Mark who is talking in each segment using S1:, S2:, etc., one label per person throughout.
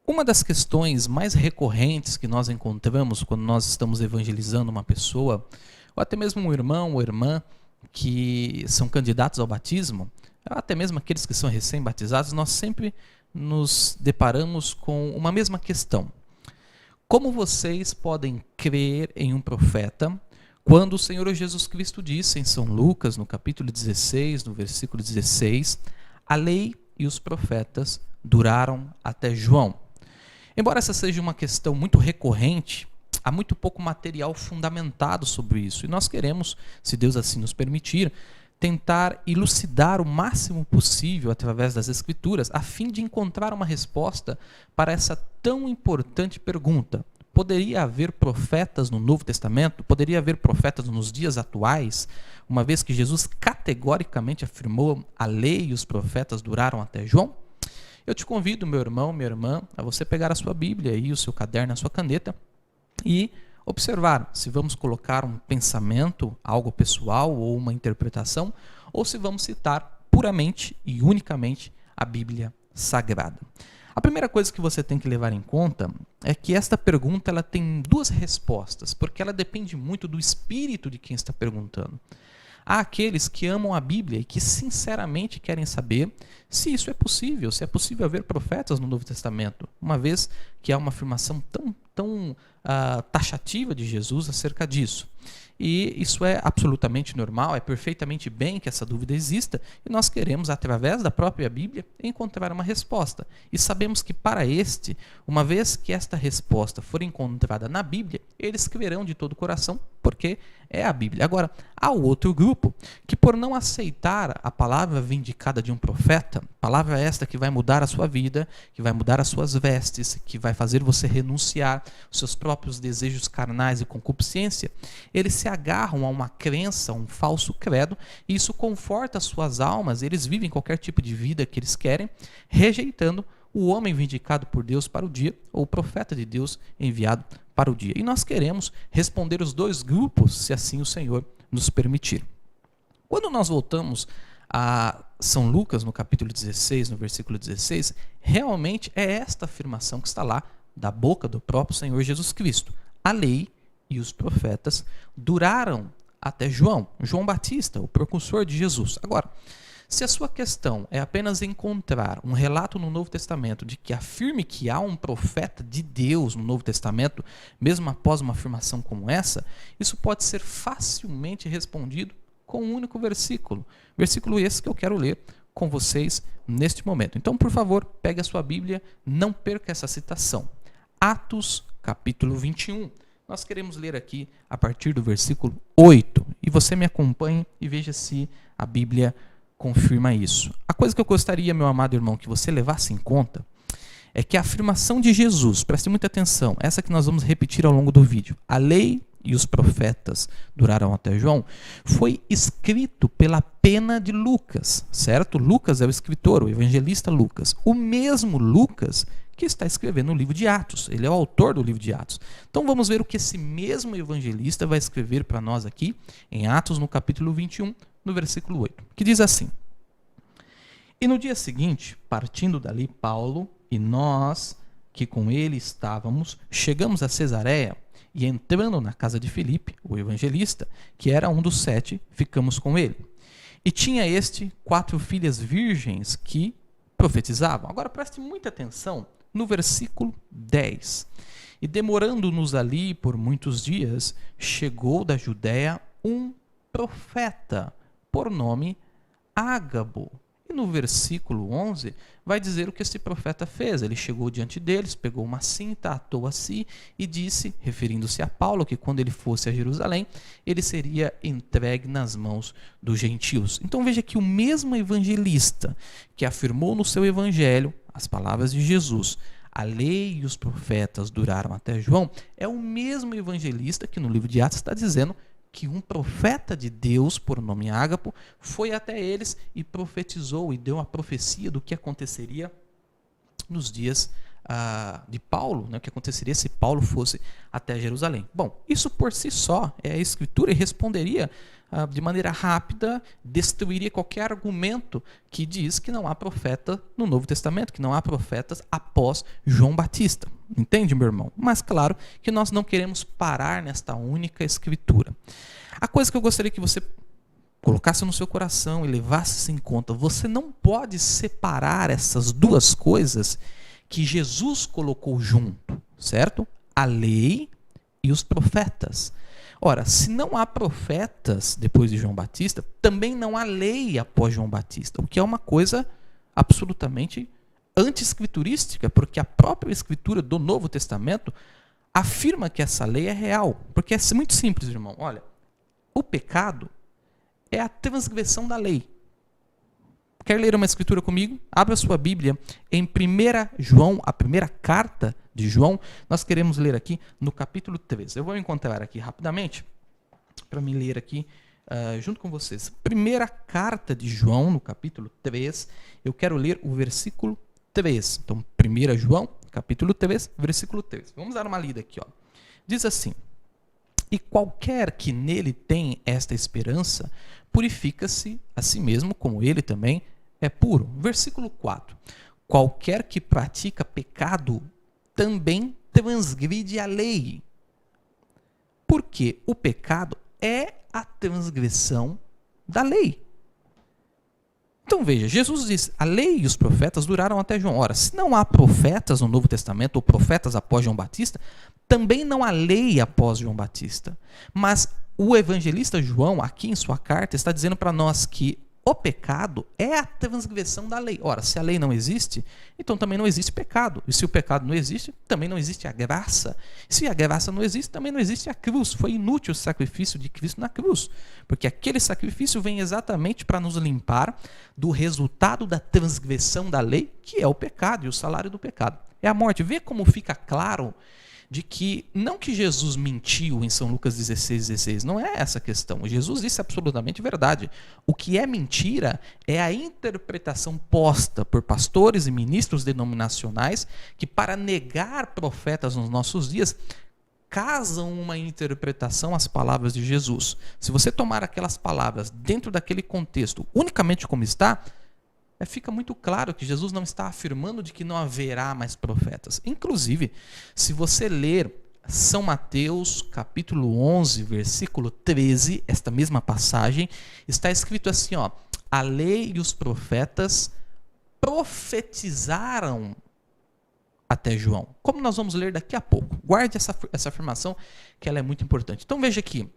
S1: Uma das questões mais recorrentes que nós encontramos quando nós estamos evangelizando uma pessoa, ou até mesmo um irmão ou irmã que são candidatos ao batismo, ou até mesmo aqueles que são recém-batizados, nós sempre nos deparamos com uma mesma questão. Como vocês podem crer em um profeta quando o Senhor Jesus Cristo disse em São Lucas, no capítulo 16, no versículo 16, a lei e os profetas duraram até João? Embora essa seja uma questão muito recorrente, há muito pouco material fundamentado sobre isso. E nós queremos, se Deus assim nos permitir, tentar elucidar o máximo possível através das Escrituras, a fim de encontrar uma resposta para essa tão importante pergunta. Poderia haver profetas no Novo Testamento? Poderia haver profetas nos dias atuais? Uma vez que Jesus categoricamente afirmou a lei e os profetas duraram até João? Eu te convido, meu irmão, minha irmã, a você pegar a sua Bíblia e o seu caderno, a sua caneta e observar se vamos colocar um pensamento, algo pessoal ou uma interpretação, ou se vamos citar puramente e unicamente a Bíblia Sagrada. A primeira coisa que você tem que levar em conta é que esta pergunta ela tem duas respostas, porque ela depende muito do espírito de quem está perguntando. Há aqueles que amam a Bíblia e que sinceramente querem saber se isso é possível, se é possível haver profetas no Novo Testamento, uma vez que há uma afirmação tão taxativa de Jesus acerca disso. E isso é absolutamente normal, é perfeitamente bem que essa dúvida exista, e nós queremos, através da própria Bíblia, encontrar uma resposta. E sabemos que para uma vez que esta resposta for encontrada na Bíblia, eles crerão de todo o coração, porque é a Bíblia. Agora, há o outro grupo que, por não aceitar a palavra vindicada de um profeta, palavra esta que vai mudar a sua vida, que vai mudar as suas vestes, que vai fazer você renunciar aos seus próprios desejos carnais e concupiscência, eles se agarram a uma crença, a um falso credo, e isso conforta as suas almas, eles vivem qualquer tipo de vida que eles querem, rejeitando o homem vindicado por Deus para o dia, ou o profeta de Deus enviado para o dia. E nós queremos responder os dois grupos, se assim o Senhor nos permitir. Quando nós voltamos a São Lucas, no capítulo 16, no versículo 16, realmente é esta afirmação que está lá, da boca do próprio Senhor Jesus Cristo. A lei e os profetas duraram até João Batista, o precursor de Jesus. Agora, se a sua questão é apenas encontrar um relato no Novo Testamento de que afirme que há um profeta de Deus no Novo Testamento, mesmo após uma afirmação como essa, isso pode ser facilmente respondido com um único versículo. Versículo esse que eu quero ler com vocês neste momento. Então, por favor, pegue a sua Bíblia, não perca essa citação. Atos, capítulo 21. Nós queremos ler aqui a partir do versículo 8. E você me acompanhe e veja se a Bíblia confirma isso. A coisa que eu gostaria, meu amado irmão, que você levasse em conta é que a afirmação de Jesus, preste muita atenção, essa que nós vamos repetir ao longo do vídeo, a lei e os profetas duraram até João, foi escrito pela pena de Lucas, certo? Lucas é o escritor, o evangelista Lucas. O mesmo Lucas que está escrevendo o livro de Atos. Ele é o autor do livro de Atos. Então vamos ver o que esse mesmo evangelista vai escrever para nós aqui em Atos, no capítulo 21, no versículo 8, que diz assim: E no dia seguinte, partindo dali, Paulo e nós, que com ele estávamos, chegamos a Cesareia, e entrando na casa de Filipe, o evangelista, que era um dos 7, ficamos com ele. E tinha este 4 filhas virgens que profetizavam. Agora preste muita atenção no versículo 10. E demorando-nos ali por muitos dias, chegou da Judéia um profeta, por nome Ágabo. E no versículo 11 vai dizer o que esse profeta fez. Ele chegou diante deles, pegou uma cinta, atou a si e disse, referindo-se a Paulo, que quando ele fosse a Jerusalém, ele seria entregue nas mãos dos gentios. Então veja que o mesmo evangelista que afirmou no seu evangelho as palavras de Jesus, a lei e os profetas duraram até João, é o mesmo evangelista que no livro de Atos está dizendo que um profeta de Deus, por nome Ágabo, foi até eles e profetizou e deu a profecia do que aconteceria nos dias de Paulo, né, o que aconteceria se Paulo fosse até Jerusalém. Bom, isso por si só é a Escritura e responderia de maneira rápida, destruiria qualquer argumento que diz que não há profeta no Novo Testamento, que não há profetas após João Batista. Entende, meu irmão? Mas claro que nós não queremos parar nesta única Escritura. A coisa que eu gostaria que você colocasse no seu coração e levasse isso em conta, você não pode separar essas duas coisas que Jesus colocou junto, certo? A lei e os profetas. Ora, se não há profetas depois de João Batista, também não há lei após João Batista, o que é uma coisa absolutamente anti-escriturística, porque a própria escritura do Novo Testamento afirma que essa lei é real. Porque é muito simples, irmão. Olha, o pecado é a transgressão da lei. Quer ler uma escritura comigo? Abra sua Bíblia em 1 João, a primeira carta de João. Nós queremos ler aqui no capítulo 3. Eu vou encontrar aqui rapidamente para me ler aqui junto com vocês. Primeira carta de João, no capítulo 3. Eu quero ler o versículo 3. Então, 1 João, capítulo 3, versículo 3. Vamos dar uma lida aqui. Ó. Diz assim: e qualquer que nele tem esta esperança, purifica-se a si mesmo, como ele também é puro. Versículo 4. Qualquer que pratica pecado também transgride a lei. Porque o pecado é a transgressão da lei. Então veja, Jesus diz, a lei e os profetas duraram até João. Ora, se não há profetas no Novo Testamento, ou profetas após João Batista, também não há lei após João Batista. Mas o evangelista João, aqui em sua carta, está dizendo para nós que o pecado é a transgressão da lei. Ora, se a lei não existe, então também não existe pecado. E se o pecado não existe, também não existe a graça. Se a graça não existe, também não existe a cruz. Foi inútil o sacrifício de Cristo na cruz. Porque aquele sacrifício vem exatamente para nos limpar do resultado da transgressão da lei, que é o pecado e o salário do pecado. É a morte. Vê como fica claro de que, não que Jesus mentiu em São Lucas 16, não é essa a questão. Jesus disse absolutamente verdade. O que é mentira é a interpretação posta por pastores e ministros denominacionais que, para negar profetas nos nossos dias, casam uma interpretação às palavras de Jesus. Se você tomar aquelas palavras dentro daquele contexto, unicamente como está, fica muito claro que Jesus não está afirmando de que não haverá mais profetas. Inclusive, se você ler São Mateus, capítulo 11, versículo 13, esta mesma passagem, está escrito assim, ó, a lei e os profetas profetizaram até João. Como nós vamos ler daqui a pouco. Guarde essa afirmação, que ela é muito importante. Então veja aqui,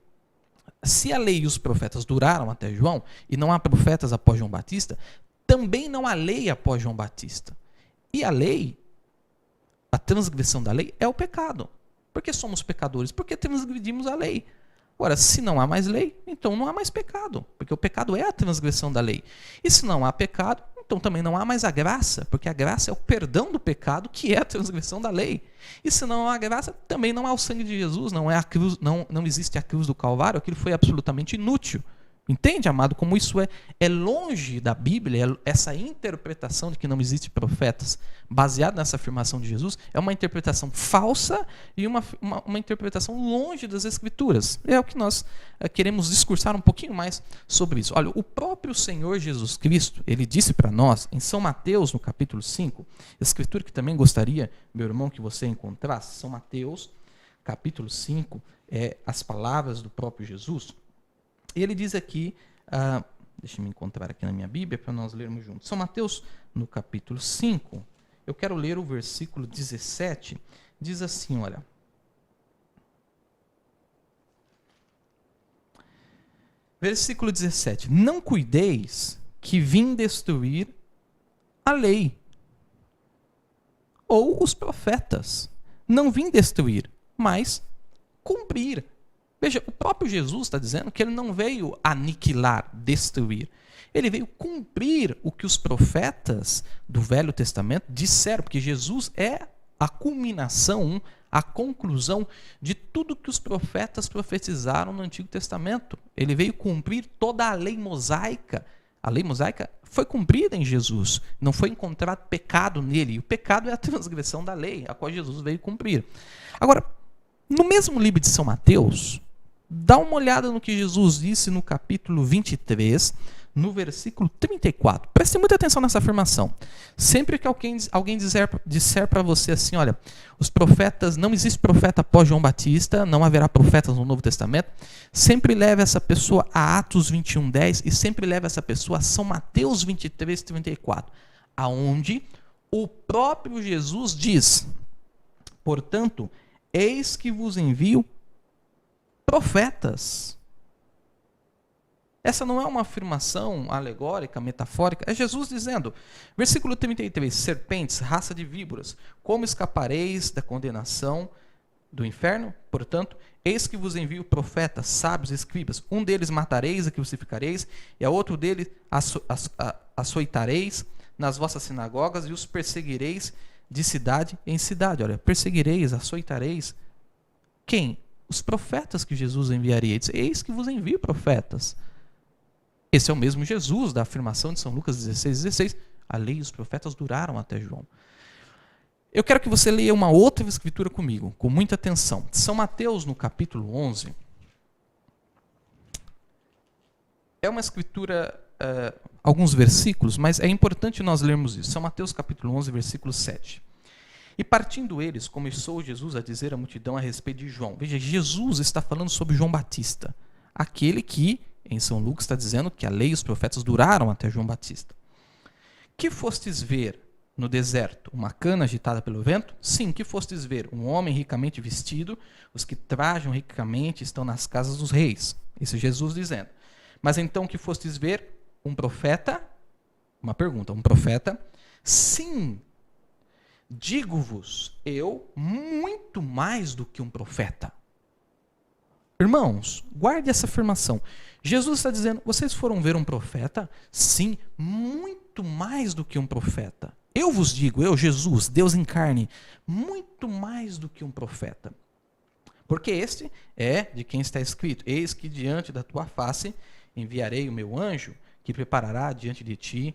S1: se a lei e os profetas duraram até João, e não há profetas após João Batista, também não há lei após João Batista. E a lei, a transgressão da lei, é o pecado. Por que somos pecadores? Porque transgredimos a lei. Ora, se não há mais lei, então não há mais pecado. Porque o pecado é a transgressão da lei. E se não há pecado, então também não há mais a graça. Porque a graça é o perdão do pecado, que é a transgressão da lei. E se não há graça, também não há o sangue de Jesus. Não é a cruz, não existe a cruz do Calvário. Aquilo foi absolutamente inútil. Entende, amado, como isso é longe da Bíblia, essa interpretação de que não existe profetas, baseada nessa afirmação de Jesus, é uma interpretação falsa e uma interpretação longe das Escrituras. É o que nós queremos discursar um pouquinho mais sobre isso. Olha, o próprio Senhor Jesus Cristo, ele disse para nós, em São Mateus, no capítulo 5, escritura que também gostaria, meu irmão, que você encontrasse, São Mateus, capítulo 5, as palavras do próprio Jesus. E ele diz aqui, deixa eu me encontrar aqui na minha Bíblia para nós lermos juntos. São Mateus, no capítulo 5, eu quero ler o versículo 17, diz assim, olha. Versículo 17. Não cuideis que vim destruir a lei ou os profetas. Não vim destruir, mas cumprir. Veja, o próprio Jesus está dizendo que ele não veio aniquilar, destruir. Ele veio cumprir o que os profetas do Velho Testamento disseram, porque Jesus é a culminação, a conclusão de tudo que os profetas profetizaram no Antigo Testamento. Ele veio cumprir toda a lei mosaica, A lei mosaica foi cumprida em Jesus. Não foi encontrado pecado nele. E o pecado é a transgressão da lei, a qual Jesus veio cumprir. Agora, no mesmo livro de São Mateus, dá uma olhada no que Jesus disse no capítulo 23, no versículo 34. Preste muita atenção nessa afirmação. Sempre que alguém disser para você assim, olha, os profetas, não existe profeta após João Batista, não haverá profetas no Novo Testamento, sempre leve essa pessoa a Atos 21:10 e sempre leve essa pessoa a São Mateus 23:34, aonde o próprio Jesus diz, portanto, eis que vos envio profetas. Essa não é uma afirmação alegórica, metafórica, é Jesus dizendo, versículo 33, serpentes, raça de víboras, como escapareis da condenação do inferno? Portanto, eis que vos envio profetas, sábios, escribas, um deles matareis e crucificareis, e a outro deles açoitareis nas vossas sinagogas e os perseguireis de cidade em cidade. Olha, perseguireis, açoitareis. Quem? Os profetas que Jesus enviaria. Ele diz, eis que vos envio profetas. Esse é o mesmo Jesus da afirmação de São Lucas 16:16. A lei e os profetas duraram até João. Eu quero que você leia uma outra escritura comigo, com muita atenção. São Mateus, no capítulo 11. É uma escritura, alguns versículos, mas é importante nós lermos isso. São Mateus, capítulo 11, versículo 7. E partindo eles, começou Jesus a dizer à multidão a respeito de João. Veja, Jesus está falando sobre João Batista, aquele que, em São Lucas, está dizendo que a lei e os profetas duraram até João Batista. Que fostes ver no deserto? Uma cana agitada pelo vento? Sim, que fostes ver? Um homem ricamente vestido? Os que trajam ricamente estão nas casas dos reis. Esse é Jesus dizendo. Mas então que fostes ver? Um profeta? Uma pergunta, um profeta? Sim, digo-vos, eu muito mais do que um profeta. Irmãos, guarde essa afirmação. Jesus está dizendo, vocês foram ver um profeta? Sim, muito mais do que um profeta. Eu vos digo, eu, Jesus, Deus em carne, muito mais do que um profeta. Porque este é de quem está escrito, eis que diante da tua face enviarei o meu anjo, que preparará diante de ti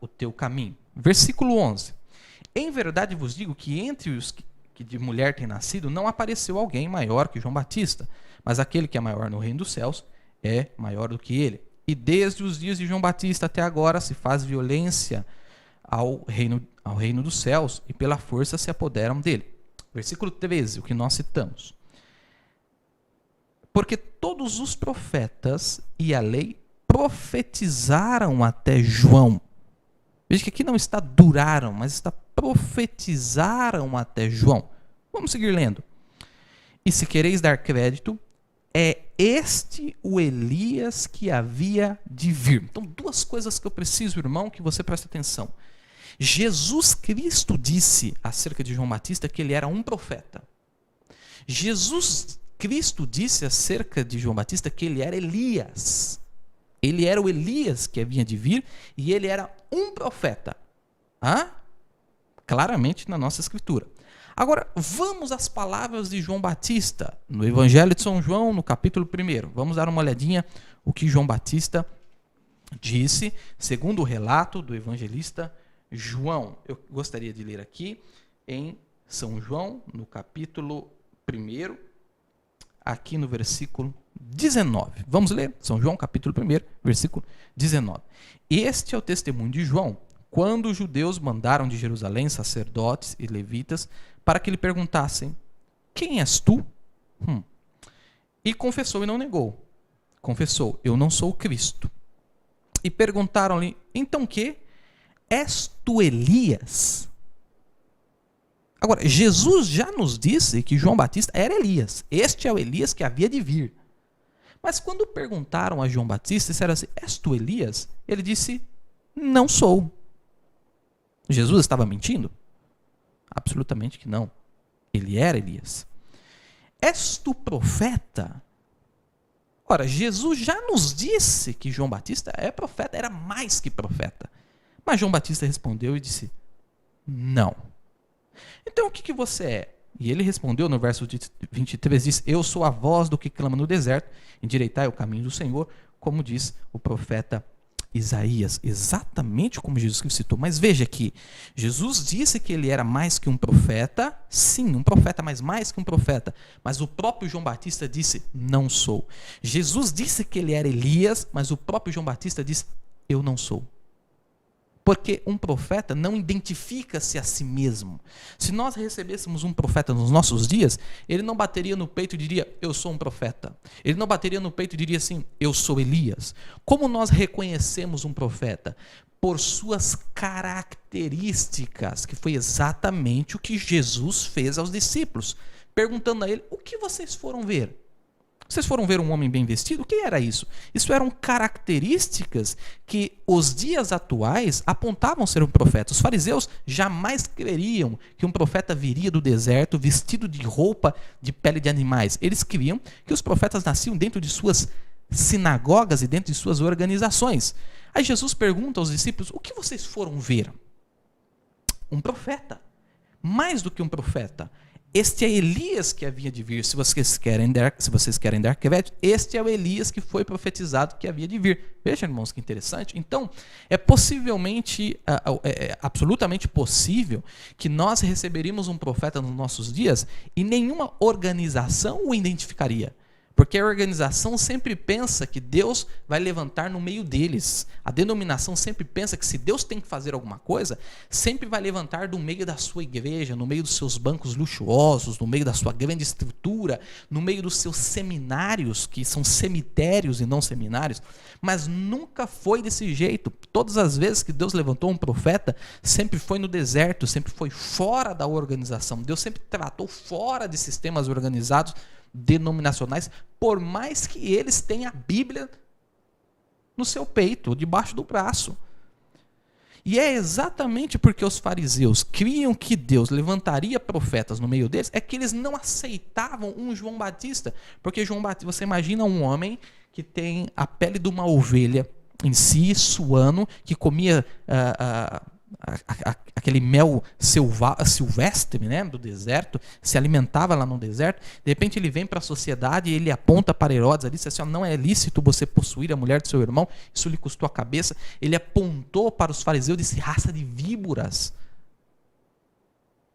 S1: o teu caminho. Versículo 11. Em verdade vos digo que entre os que de mulher tem nascido, não apareceu alguém maior que João Batista, mas aquele que é maior no reino dos céus é maior do que ele. E desde os dias de João Batista até agora se faz violência ao reino dos céus, e pela força se apoderam dele. Versículo 13, o que nós citamos. Porque todos os profetas e a lei profetizaram até João. Veja que aqui não está duraram, mas está profetizaram até João. Vamos seguir lendo. E se quereis dar crédito, é este o Elias que havia de vir. Então, duas coisas que eu preciso, irmão, que você preste atenção. Jesus Cristo disse acerca de João Batista que ele era um profeta. Jesus Cristo disse acerca de João Batista que ele era Elias. Ele era o Elias que havia de vir e ele era um profeta. Claramente na nossa escritura. Agora, vamos às palavras de João Batista, no Evangelho de São João, no capítulo 1. Vamos dar uma olhadinha o que João Batista disse, segundo o relato do evangelista João. Eu gostaria de ler aqui em São João, no capítulo 1, aqui no versículo 19. Vamos ler? São João, capítulo 1, versículo 19. Este é o testemunho de João, quando os judeus mandaram de Jerusalém sacerdotes e levitas para que lhe perguntassem, quem és tu? E confessou e não negou. Confessou, eu não sou o Cristo. E perguntaram-lhe, então que? És tu Elias? Agora, Jesus já nos disse que João Batista era Elias. Este é o Elias que havia de vir. Mas quando perguntaram a João Batista, disseram assim, és tu Elias? Ele disse, não sou. Jesus estava mentindo? Absolutamente que não. Ele era Elias. És tu profeta? Ora, Jesus já nos disse que João Batista é profeta, era mais que profeta. Mas João Batista respondeu e disse, não. Então o que você é? E ele respondeu no verso 23, diz, eu sou a voz do que clama no deserto, endireitai o caminho do Senhor, como diz o profeta Isaías, exatamente como Jesus Cristo citou. Mas veja que Jesus disse que ele era mais que um profeta, sim, um profeta, mas mais que um profeta. Mas o próprio João Batista disse, não sou. Jesus disse que ele era Elias, mas o próprio João Batista disse, eu não sou. Porque um profeta não identifica-se a si mesmo. Se nós recebêssemos um profeta nos nossos dias, ele não bateria no peito e diria, eu sou um profeta. Ele não bateria no peito e diria assim, eu sou Elias. Como nós reconhecemos um profeta? Por suas características, que foi exatamente o que Jesus fez aos discípulos. Perguntando a ele, o que vocês foram ver? Vocês foram ver um homem bem vestido? O que era isso? Isso eram características que os dias atuais apontavam ser um profeta. Os fariseus jamais creriam que um profeta viria do deserto vestido de roupa de pele de animais. Eles criam que os profetas nasciam dentro de suas sinagogas e dentro de suas organizações. Aí Jesus pergunta aos discípulos, o que vocês foram ver? Um profeta. Mais do que um profeta. Este é Elias que havia de vir, se vocês querem dar crédito, este é o Elias que foi profetizado que havia de vir. Vejam, irmãos, que interessante. Então, é absolutamente possível que nós receberíamos um profeta nos nossos dias e nenhuma organização o identificaria. Porque a organização sempre pensa que Deus vai levantar no meio deles. A denominação sempre pensa que se Deus tem que fazer alguma coisa, sempre vai levantar do meio da sua igreja, no meio dos seus bancos luxuosos, no meio da sua grande estrutura, no meio dos seus seminários, que são cemitérios e não seminários. Mas nunca foi desse jeito. Todas as vezes que Deus levantou um profeta, sempre foi no deserto, sempre foi fora da organização. Deus sempre tratou fora de sistemas organizados, denominacionais, por mais que eles tenham a Bíblia no seu peito, debaixo do braço. E é exatamente porque os fariseus criam que Deus levantaria profetas no meio deles, é que eles não aceitavam um João Batista. Porque João Batista, você imagina um homem que tem a pele de uma ovelha em si, suando, que comia aquele mel silvestre, né, do deserto, se alimentava lá no deserto. De repente ele vem para a sociedade e ele aponta para Herodes ali, diz assim, não é lícito você possuir a mulher do seu irmão, isso lhe custou a cabeça. Ele apontou para os fariseus e disse, raça de víboras.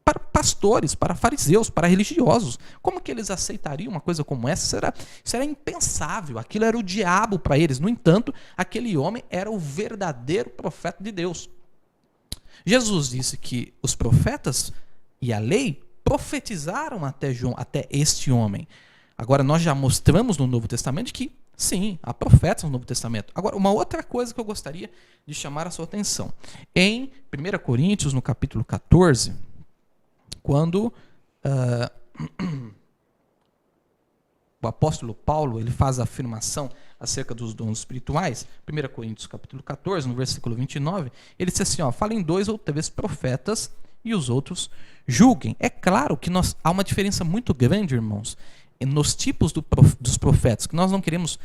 S1: Para pastores, para fariseus, para religiosos. Como que eles aceitariam uma coisa como essa? Isso era impensável, aquilo era o diabo para eles. No entanto, aquele homem era o verdadeiro profeta de Deus. Jesus disse que os profetas e a lei profetizaram até este homem. Agora, nós já mostramos no Novo Testamento que, sim, há profetas no Novo Testamento. Agora, uma outra coisa que eu gostaria de chamar a sua atenção. Em 1 Coríntios, no capítulo 14, quando o apóstolo Paulo ele faz a afirmação acerca dos dons espirituais, 1 Coríntios capítulo 14, no versículo 29, ele diz assim, falem 2 ou 3 profetas e os outros julguem. É claro que há uma diferença muito grande, irmãos, nos tipos dos profetas, que nós não queremos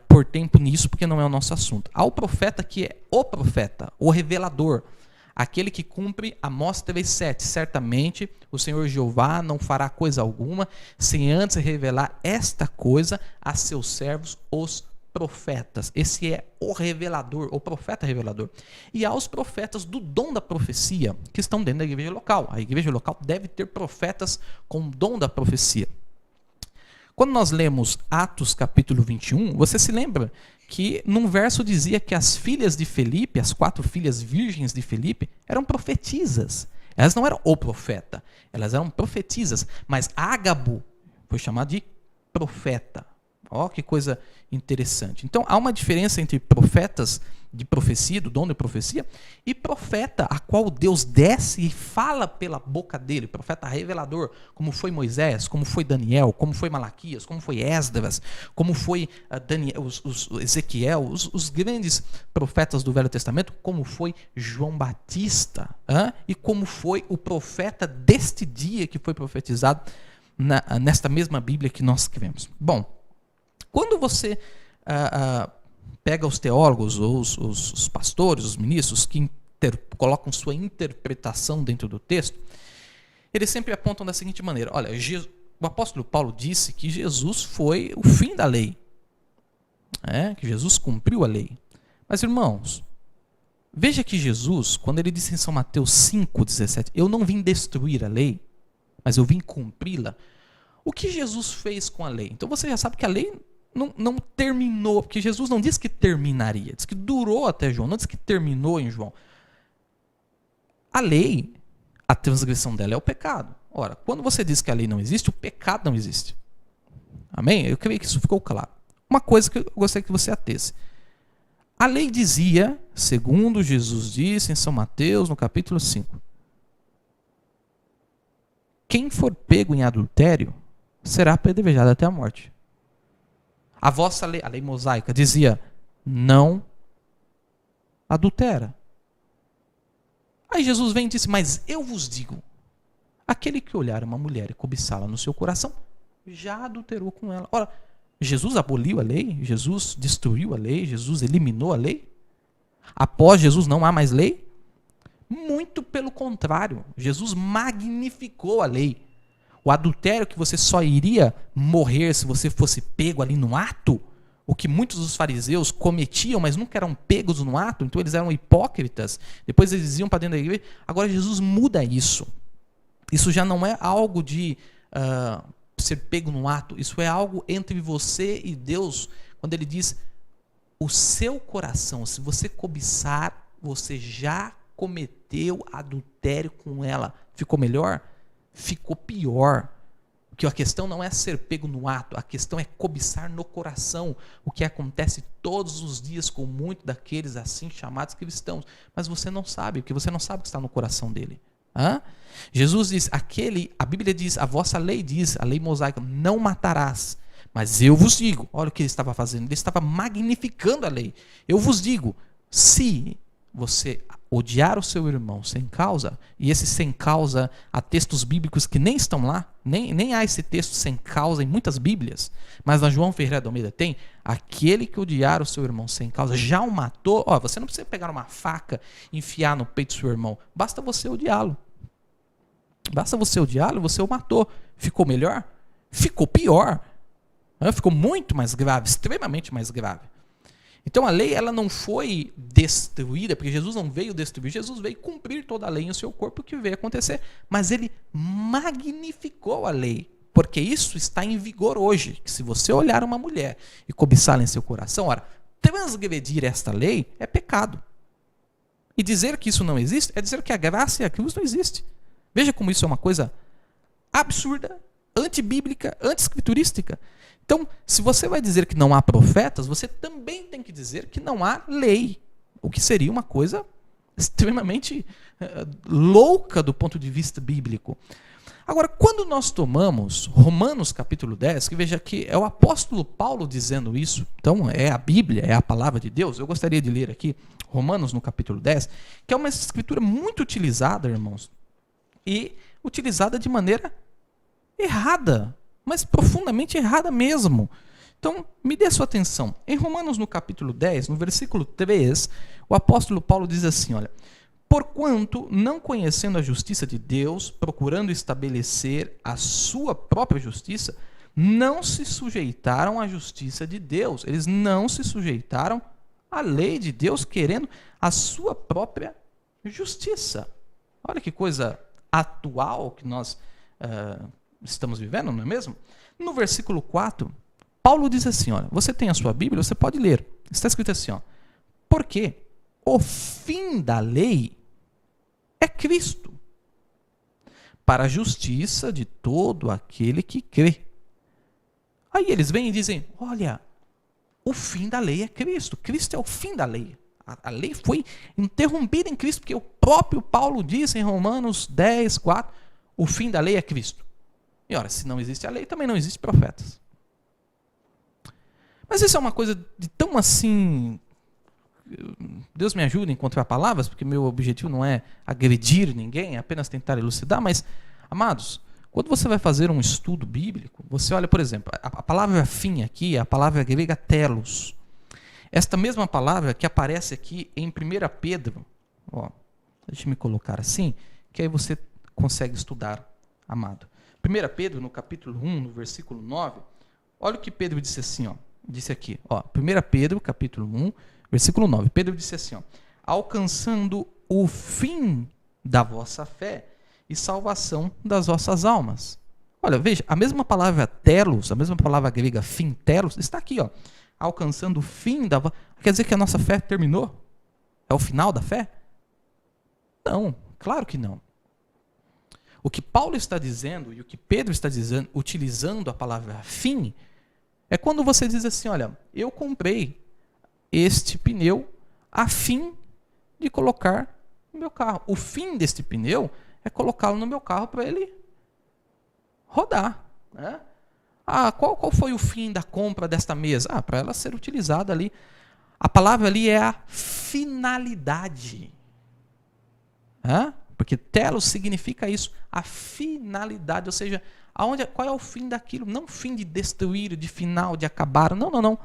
S1: pôr tempo nisso porque não é o nosso assunto. Há o profeta que é o profeta, o revelador, aquele que cumpre Amós 3,7. Certamente o Senhor Jeová não fará coisa alguma sem antes revelar esta coisa a seus servos, os profetas. Esse é o revelador, o profeta revelador. E há os profetas do dom da profecia, que estão dentro da igreja local. A igreja local deve ter profetas com dom da profecia. Quando nós lemos Atos capítulo 21, você se lembra que num verso dizia que as filhas de Felipe, as 4 filhas virgens de Felipe, eram profetisas. Elas não eram o profeta, elas eram profetisas. Mas Ágabo foi chamado de profeta. Ó, que coisa interessante. Então, há uma diferença entre profetas de profecia, do dom de profecia, e profeta, a qual Deus desce e fala pela boca dele, profeta revelador, como foi Moisés, como foi Daniel, como foi Malaquias, como foi Esdras, como foi Ezequiel, os grandes profetas do Velho Testamento, como foi João Batista, e como foi o profeta deste dia que foi profetizado nesta mesma Bíblia que nós cremos. Bom, quando você pega os teólogos, ou os pastores, os ministros, que colocam sua interpretação dentro do texto, eles sempre apontam da seguinte maneira, olha, o apóstolo Paulo disse que Jesus foi o fim da lei, que Jesus cumpriu a lei, Mas, irmãos, veja que Jesus, quando ele disse em São Mateus 5,17, eu não vim destruir a lei, mas eu vim cumpri-la. O que Jesus fez com a lei? Então você já sabe que a lei não terminou, porque Jesus não disse que terminaria, disse que durou até João, não disse que terminou em João. A lei, a transgressão dela é o pecado. Ora, quando você diz que a lei não existe, o pecado não existe. Amém? Eu creio que isso ficou claro. Uma coisa que eu gostaria que você atesse. A lei dizia, segundo Jesus disse em São Mateus, no capítulo 5, quem for pego em adultério será apedrejado até a morte. A vossa lei, a lei mosaica, dizia, não adultera. Aí Jesus vem e disse, mas eu vos digo, aquele que olhar uma mulher e cobiçá-la no seu coração, já adulterou com ela. Ora, Jesus aboliu a lei? Jesus destruiu a lei? Jesus eliminou a lei? Após Jesus não há mais lei? Muito pelo contrário, Jesus magnificou a lei. O adultério que você só iria morrer se você fosse pego ali no ato, o que muitos dos fariseus cometiam, mas nunca eram pegos no ato, então eles eram hipócritas, depois eles iam para dentro da igreja. Agora Jesus muda isso. Isso já não é algo de ser pego no ato, isso é algo entre você e Deus, quando ele diz, o seu coração, se você cobiçar, você já cometeu adultério com ela. Ficou melhor? Ficou pior. Porque a questão não é ser pego no ato, a questão é cobiçar no coração, o que acontece todos os dias com muitos daqueles assim chamados cristãos. Mas você não sabe, porque você não sabe o que está no coração dele. Jesus diz, a Bíblia diz, a vossa lei diz, a lei mosaica, não matarás. Mas eu vos digo, olha o que ele estava fazendo, ele estava magnificando a lei. Eu vos digo, se você odiar o seu irmão sem causa, e esse sem causa, há textos bíblicos que nem estão lá, nem há esse texto sem causa em muitas bíblias, mas na João Ferreira de Almeida tem, aquele que odiar o seu irmão sem causa, já o matou. Você não precisa pegar uma faca e enfiar no peito do seu irmão, basta você odiá-lo. Basta você odiá-lo, você o matou. Ficou melhor? Ficou pior. Ficou muito mais grave, extremamente mais grave. Então a lei ela não foi destruída, porque Jesus não veio destruir, Jesus veio cumprir toda a lei em seu corpo, o que veio acontecer. Mas ele magnificou a lei, porque isso está em vigor hoje. Que se você olhar uma mulher e cobiçá-la em seu coração, transgredir esta lei é pecado. E dizer que isso não existe é dizer que a graça e a cruz não existem. Veja como isso é uma coisa absurda, antibíblica, anti-escriturística. Então, se você vai dizer que não há profetas, você também tem que dizer que não há lei. O que seria uma coisa extremamente louca do ponto de vista bíblico. Agora, quando nós tomamos Romanos capítulo 10, que veja que é o apóstolo Paulo dizendo isso, então é a Bíblia, é a palavra de Deus, eu gostaria de ler aqui Romanos no capítulo 10, que é uma escritura muito utilizada, irmãos, e utilizada de maneira errada, mas profundamente errada mesmo. Então, me dê sua atenção. Em Romanos, no capítulo 10, no versículo 3, o apóstolo Paulo diz assim, olha, porquanto, não conhecendo a justiça de Deus, procurando estabelecer a sua própria justiça, não se sujeitaram à justiça de Deus. Eles não se sujeitaram à lei de Deus, querendo a sua própria justiça. Olha que coisa atual que nós estamos vivendo, não é mesmo? No versículo 4, Paulo diz assim, olha, você tem a sua Bíblia, você pode ler. Está escrito assim, ó, porque o fim da lei é Cristo, para a justiça de todo aquele que crê. Aí eles vêm e dizem, olha, o fim da lei é Cristo. Cristo é o fim da lei. A lei foi interrompida em Cristo, porque o próprio Paulo disse em Romanos 10, 4, o fim da lei é Cristo. E ora, se não existe a lei, também não existe profetas. Mas isso é uma coisa de tão assim... Deus me ajude a encontrar palavras, porque meu objetivo não é agredir ninguém, é apenas tentar elucidar, mas, amados, quando você vai fazer um estudo bíblico, você olha, por exemplo, a palavra fim aqui é a palavra grega telos. Esta mesma palavra que aparece aqui em 1 Pedro, deixa eu me colocar assim, que aí você consegue estudar, amado. 1 Pedro, no capítulo 1, no versículo 9, olha o que Pedro disse assim, disse aqui, 1 Pedro, capítulo 1, Versículo 9. Pedro disse assim, ó, alcançando o fim da vossa fé e salvação das vossas almas. Olha, veja, a mesma palavra telos, a mesma palavra grega fim telos, está aqui, ó, alcançando o fim da vossa... Quer dizer que a nossa fé terminou? É o final da fé? Não, claro que não. O que Paulo está dizendo e o que Pedro está dizendo, utilizando a palavra fim, é quando você diz assim, olha, eu comprei este pneu a fim de colocar no meu carro. O fim deste pneu é colocá-lo no meu carro para ele rodar. Né? Qual foi o fim da compra desta mesa? Para ela ser utilizada ali. A palavra ali é a finalidade. Porque telos significa isso, a finalidade, ou seja, qual é o fim daquilo? Não o fim de destruir, de final, de acabar, não.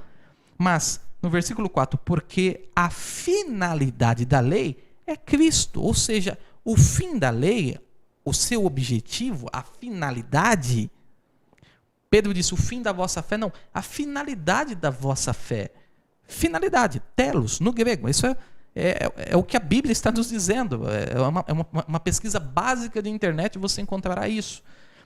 S1: Mas, no versículo 4, porque a finalidade da lei é Cristo, ou seja, o fim da lei, o seu objetivo, a finalidade, Pedro disse, o fim da vossa fé, não, a finalidade da vossa fé. Finalidade, telos, no grego, isso é o que a Bíblia está nos dizendo. É uma pesquisa básica de internet, você encontrará isso.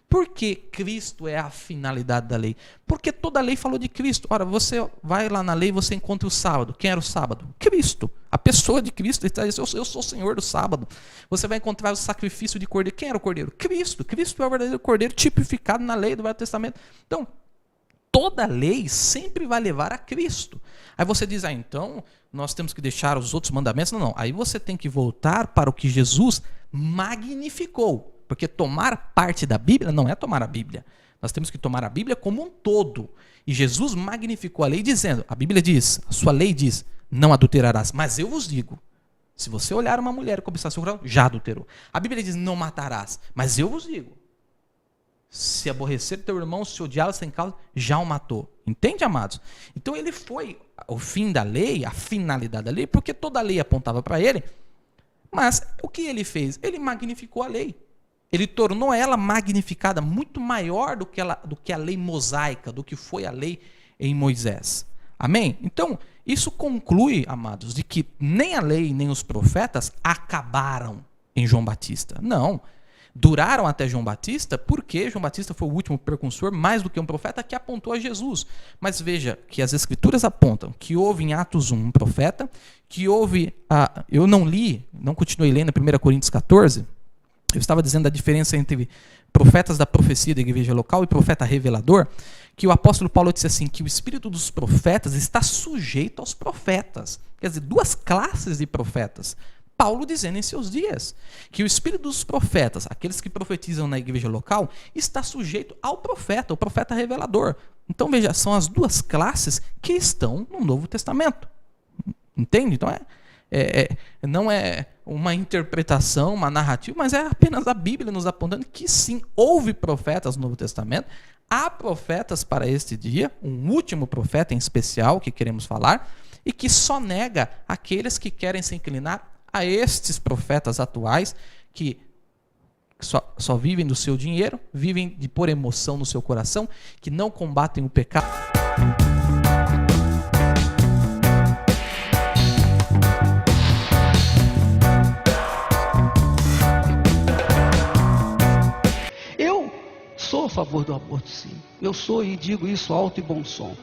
S1: Por que Cristo é a finalidade da lei? Porque toda a lei falou de Cristo. Ora, você vai lá na lei e você encontra o sábado. Quem era o sábado? Cristo. A pessoa de Cristo. Ele está dizendo, eu sou o Senhor do sábado. Você vai encontrar o sacrifício de cordeiro. Quem era o cordeiro? Cristo. Cristo é o verdadeiro cordeiro tipificado na lei do Velho Testamento. Então, toda lei sempre vai levar a Cristo. Aí você diz, então nós temos que deixar os outros mandamentos. Não. Aí você tem que voltar para o que Jesus magnificou. Porque tomar parte da Bíblia não é tomar a Bíblia. Nós temos que tomar a Bíblia como um todo. E Jesus magnificou a lei dizendo, a Bíblia diz, a sua lei diz, não adulterarás. Mas eu vos digo, se você olhar uma mulher e cobiçar seu coração, já adulterou. A Bíblia diz, não matarás. Mas eu vos digo, se aborrecer teu irmão, se odiá-lo sem causa, já o matou. Entende, amados? Então ele foi o fim da lei, a finalidade da lei, porque toda a lei apontava para ele. Mas o que ele fez? Ele magnificou a lei. Ele tornou ela magnificada, muito maior do que a lei mosaica, do que foi a lei em Moisés. Amém? Então, isso conclui, amados, de que nem a lei nem os profetas acabaram em João Batista. Não. Duraram até João Batista, porque João Batista foi o último precursor, mais do que um profeta, que apontou a Jesus. Mas veja que as Escrituras apontam que houve em Atos 1 um profeta, que houve, eu não continuei lendo 1 Coríntios 14, eu estava dizendo a diferença entre profetas da profecia da igreja local e profeta revelador, que o apóstolo Paulo disse assim, que o espírito dos profetas está sujeito aos profetas. Quer dizer, duas classes de profetas. Paulo dizendo em seus dias que o espírito dos profetas, aqueles que profetizam na igreja local, está sujeito ao profeta, o profeta revelador. Então veja, são as duas classes que estão no Novo Testamento. Entende? Então não é uma interpretação, uma narrativa, mas é apenas a Bíblia nos apontando que sim, houve profetas no Novo Testamento, há profetas para este dia, um último profeta em especial que queremos falar, e que só nega aqueles que querem se inclinar a estes profetas atuais que só vivem do seu dinheiro, vivem de pôr emoção no seu coração, que não combatem o pecado.
S2: Eu sou a favor do aborto, sim. Eu sou e digo isso alto e bom som.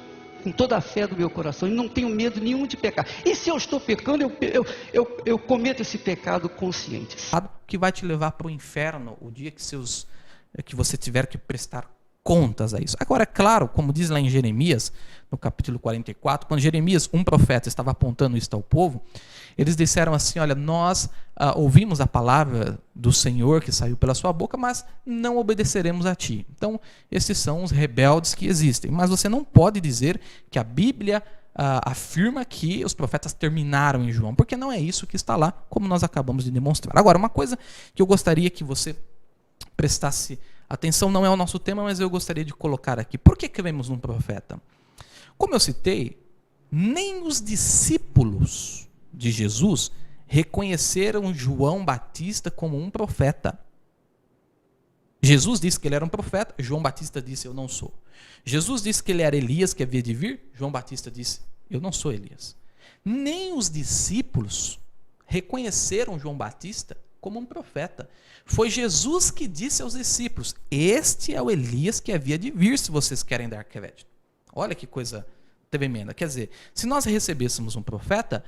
S2: Com toda a fé do meu coração, e não tenho medo nenhum de pecar. E se eu estou pecando, eu cometo esse pecado consciente.
S1: Que vai te levar para o inferno o dia que você tiver que prestar contas a isso. Agora, é claro, como diz lá em Jeremias, no capítulo 44, quando Jeremias, um profeta, estava apontando isso ao povo, eles disseram assim, olha, nós ouvimos a palavra do Senhor que saiu pela sua boca, mas não obedeceremos a ti. Então, esses são os rebeldes que existem. Mas você não pode dizer que a Bíblia afirma que os profetas terminaram em João, porque não é isso que está lá, como nós acabamos de demonstrar. Agora, uma coisa que eu gostaria que você prestasse atenção, não é o nosso tema, mas eu gostaria de colocar aqui. Por que cremos num profeta? Como eu citei, nem os discípulos de Jesus reconheceram João Batista como um profeta. Jesus disse que ele era um profeta, João Batista disse, eu não sou. Jesus disse que ele era Elias, que havia de vir, João Batista disse, eu não sou Elias. Nem os discípulos reconheceram João Batista como um profeta. Foi Jesus que disse aos discípulos: este é o Elias que havia de vir, se vocês querem dar crédito. Olha que coisa tremenda. Quer dizer, se nós recebêssemos um profeta,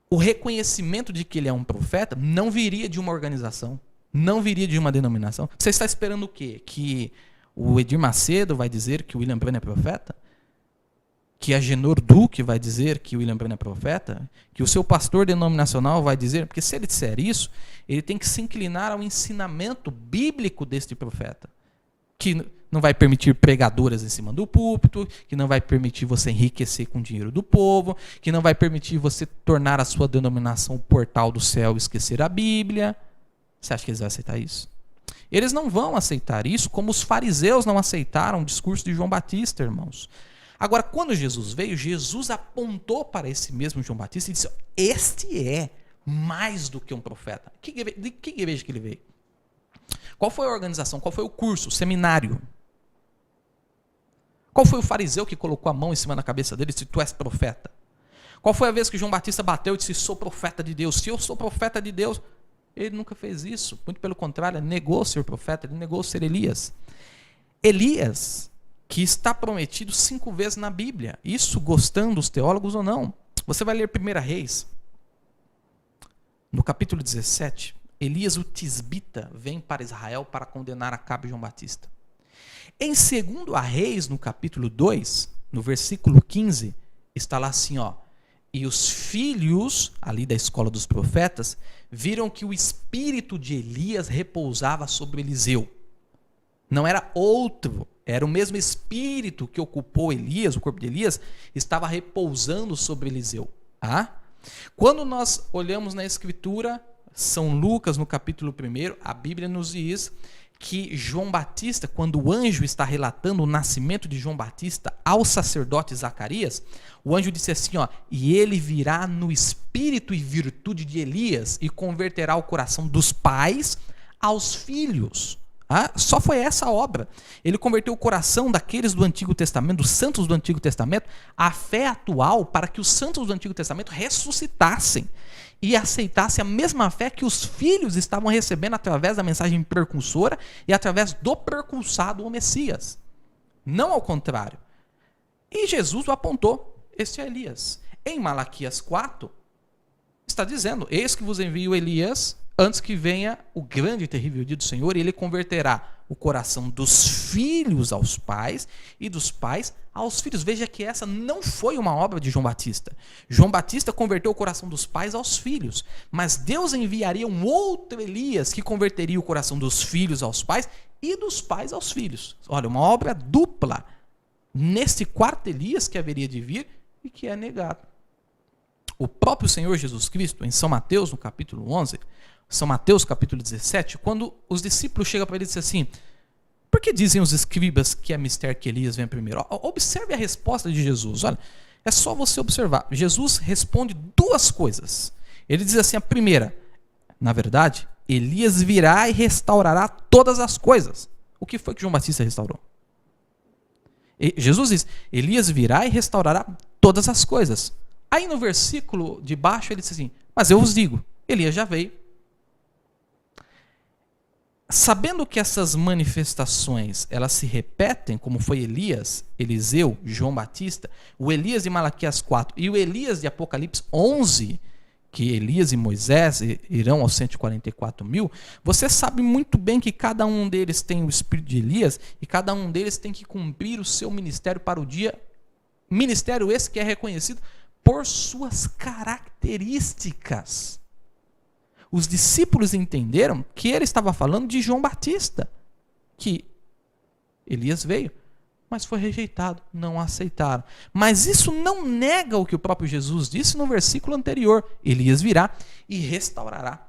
S1: o reconhecimento de que ele é um profeta não viria de uma organização, não viria de uma denominação. Você está esperando o quê? Que o Edir Macedo vai dizer que o William Branham é profeta? Que a Genor Duque vai dizer que o William Branham é profeta? Que o seu pastor denominacional vai dizer? Porque se ele disser isso, ele tem que se inclinar ao ensinamento bíblico deste profeta, que não vai permitir pregadoras em cima do púlpito, que não vai permitir você enriquecer com o dinheiro do povo, que não vai permitir você tornar a sua denominação o portal do céu e esquecer a Bíblia. Você acha que eles vão aceitar isso? Eles não vão aceitar isso, como os fariseus não aceitaram o discurso de João Batista, irmãos. Agora, quando Jesus veio, Jesus apontou para esse mesmo João Batista e disse: este é mais do que um profeta. De que igreja que ele veio? Qual foi a organização? Qual foi o curso? O seminário? Qual foi o fariseu que colocou a mão em cima da cabeça dele e disse: tu és profeta? Qual foi a vez que João Batista bateu e disse: sou profeta de Deus? Se eu sou profeta de Deus... Ele nunca fez isso. Muito pelo contrário, ele negou ser profeta, ele negou ser Elias. Elias, que está prometido 5 vezes na Bíblia. Isso gostando os teólogos ou não. Você vai ler 1 Reis. No capítulo 17, Elias o Tisbita vem para Israel para condenar Acabe e João Batista. Em 2 Reis, no capítulo 2, no versículo 15, está lá assim, ó: e os filhos, ali da escola dos profetas, viram que o espírito de Elias repousava sobre Eliseu. Não era outro, era o mesmo espírito que ocupou Elias, o corpo de Elias, estava repousando sobre Eliseu. Quando nós olhamos na Escritura, São Lucas, no capítulo 1, a Bíblia nos diz que João Batista, quando o anjo está relatando o nascimento de João Batista ao sacerdote Zacarias, o anjo disse assim, ó: e ele virá no espírito e virtude de Elias e converterá o coração dos pais aos filhos. Só foi essa obra. Ele converteu o coração daqueles do Antigo Testamento, dos santos do Antigo Testamento, à fé atual, para que os santos do Antigo Testamento ressuscitassem e aceitassem a mesma fé que os filhos estavam recebendo através da mensagem precursora e através do precursado, o Messias. Não ao contrário. E Jesus o apontou: este é Elias. Em Malaquias 4, está dizendo: eis que vos envio Elias antes que venha o grande e terrível dia do Senhor, e ele converterá o coração dos filhos aos pais e dos pais aos filhos. Veja que essa não foi uma obra de João Batista. João Batista converteu o coração dos pais aos filhos, mas Deus enviaria um outro Elias que converteria o coração dos filhos aos pais e dos pais aos filhos. Olha, uma obra dupla nesse quarto Elias que haveria de vir e que é negado. O próprio Senhor Jesus Cristo, em São Mateus, no capítulo 11, São Mateus, capítulo 17, quando os discípulos chegam para ele e dizem assim: por que dizem os escribas que é mistério que Elias vem primeiro? Observe a resposta de Jesus. Olha, é só você observar. Jesus responde 2 coisas. Ele diz assim: a primeira, na verdade, Elias virá e restaurará todas as coisas. O que foi que João Batista restaurou? Jesus diz: Elias virá e restaurará todas as coisas. Aí no versículo de baixo ele diz assim: mas eu vos digo, Elias já veio. Sabendo que essas manifestações elas se repetem, como foi Elias, Eliseu, João Batista, o Elias de Malaquias 4 e o Elias de Apocalipse 11, que Elias e Moisés irão aos 144.000, você sabe muito bem que cada um deles tem o espírito de Elias e cada um deles tem que cumprir o seu ministério para o dia, ministério esse que é reconhecido por suas características. Os discípulos entenderam que ele estava falando de João Batista, que Elias veio, mas foi rejeitado, não aceitaram. Mas isso não nega o que o próprio Jesus disse no versículo anterior: Elias virá e restaurará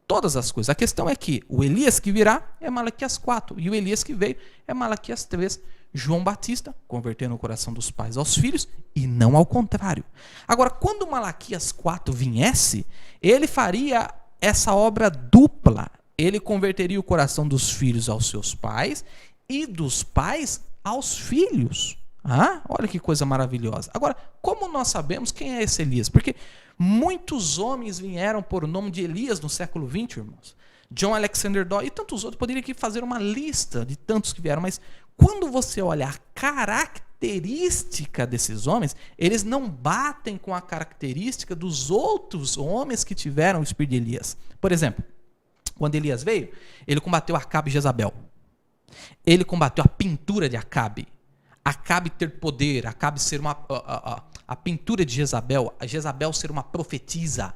S1: todas as coisas. A questão é que o Elias que virá é Malaquias 4, e o Elias que veio é Malaquias 3. João Batista convertendo o coração dos pais aos filhos e não ao contrário. Agora, quando Malaquias 4 viesse, ele faria essa obra dupla. Ele converteria o coração dos filhos aos seus pais e dos pais aos filhos. Ah, olha que coisa maravilhosa. Agora, como nós sabemos quem é esse Elias? Porque muitos homens vieram por o nome de Elias no século XX, irmãos. John Alexander Doyle e tantos outros. Poderia aqui fazer uma lista de tantos que vieram, mas quando você olha a característica desses homens, eles não batem com a característica dos outros homens que tiveram o espírito de Elias. Por exemplo, quando Elias veio, ele combateu Acabe e Jezabel. Ele combateu a pintura de Acabe. Acabe ter poder, Acabe ser a pintura de Jezabel, a Jezabel ser uma profetisa.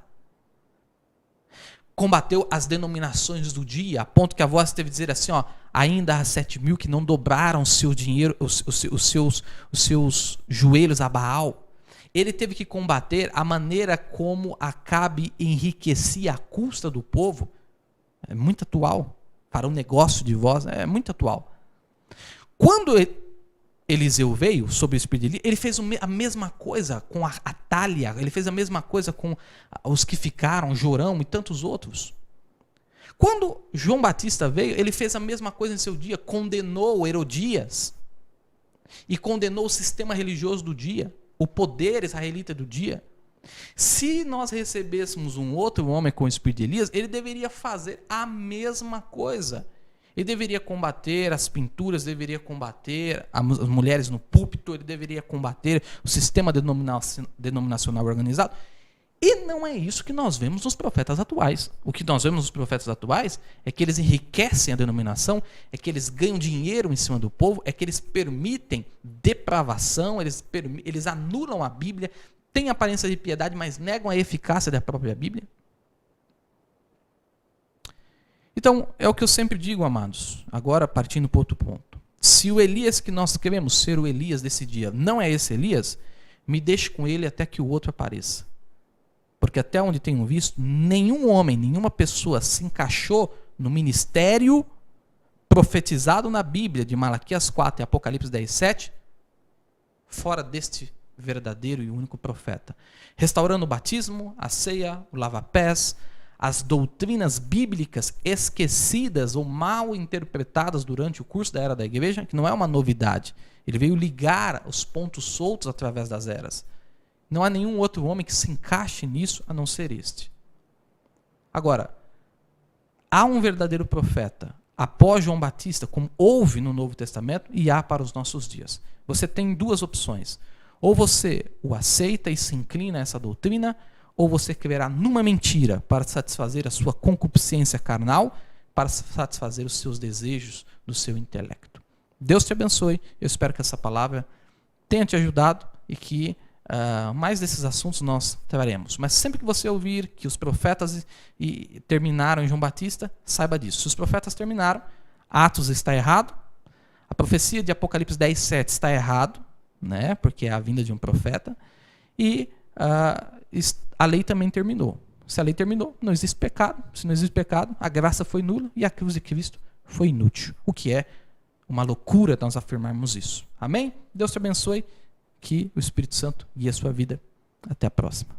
S1: Combateu as denominações do dia, a ponto que a voz teve que dizer assim, ainda há 7.000 que não dobraram seu dinheiro, os seus joelhos a Baal. Ele teve que combater a maneira como Acabe enriquecia a custa do povo. É muito atual. Para um negócio de voz, é muito atual. Quando Eliseu veio sobre o espírito de Elias, ele fez a mesma coisa com a Atália, ele fez a mesma coisa com os que ficaram, Jorão e tantos outros. Quando João Batista veio, ele fez a mesma coisa em seu dia, condenou Herodias e condenou o sistema religioso do dia, o poder israelita do dia. Se nós recebêssemos um outro homem com o espírito de Elias, ele deveria fazer a mesma coisa. Ele deveria combater as pinturas, deveria combater as mulheres no púlpito, ele deveria combater o sistema denominacional organizado. E não é isso que nós vemos nos profetas atuais. O que nós vemos nos profetas atuais é que eles enriquecem a denominação, é que eles ganham dinheiro em cima do povo, é que eles permitem depravação, eles anulam a Bíblia, têm aparência de piedade, mas negam a eficácia da própria Bíblia. Então, é o que eu sempre digo, amados, agora partindo para outro ponto. Se o Elias que nós queremos ser o Elias desse dia não é esse Elias, me deixe com ele até que o outro apareça. Porque até onde tenho visto, nenhum homem, nenhuma pessoa se encaixou no ministério profetizado na Bíblia de Malaquias 4 e Apocalipse 10, 7, fora deste verdadeiro e único profeta. Restaurando o batismo, a ceia, o lava-pés, as doutrinas bíblicas esquecidas ou mal interpretadas durante o curso da era da igreja, que não é uma novidade. Ele veio ligar os pontos soltos através das eras. Não há nenhum outro homem que se encaixe nisso a não ser este. Agora, há um verdadeiro profeta após João Batista, como houve no Novo Testamento e há para os nossos dias. Você tem duas opções. Ou você o aceita e se inclina a essa doutrina, ou você crerá numa mentira para satisfazer a sua concupiscência carnal, para satisfazer os seus desejos do seu intelecto. Deus te abençoe. Eu espero que essa palavra tenha te ajudado e que mais desses assuntos nós traremos. Mas sempre que você ouvir que os profetas terminaram em João Batista, saiba disso. Se os profetas terminaram, Atos está errado, a profecia de Apocalipse 10, 7 está errado, né, porque é a vinda de um profeta, e a lei também terminou. Se a lei terminou, não existe pecado. Se não existe pecado, a graça foi nula e a cruz de Cristo foi inútil. O que é uma loucura nós afirmarmos isso. Amém? Deus te abençoe. Que o Espírito Santo guie a sua vida. Até a próxima.